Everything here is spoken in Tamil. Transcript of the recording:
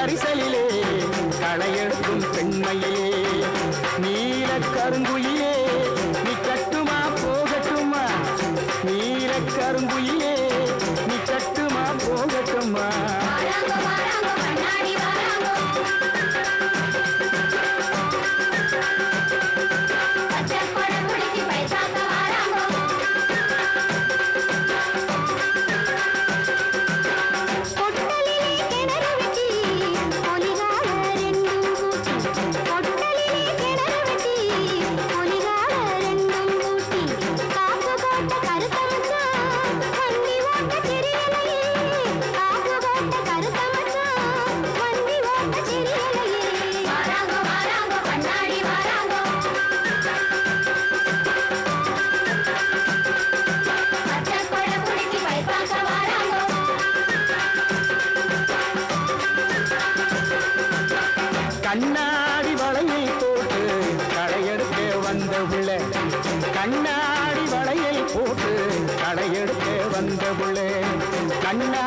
பரிசலிலே களையெடுக்கும் பெண்மையிலே நீல கருங்குயிலே நீ கட்டுமா போகட்டுமா நீல கருங்குயிலே நீ கட்டுமா போகட்டுமா கண்ணாடி வளையை போட்டு களையெடுக்க வந்த புள்ள கண்ணாடி வளையை போட்டு களையெடுக்க வந்த புள்ள கண்ணா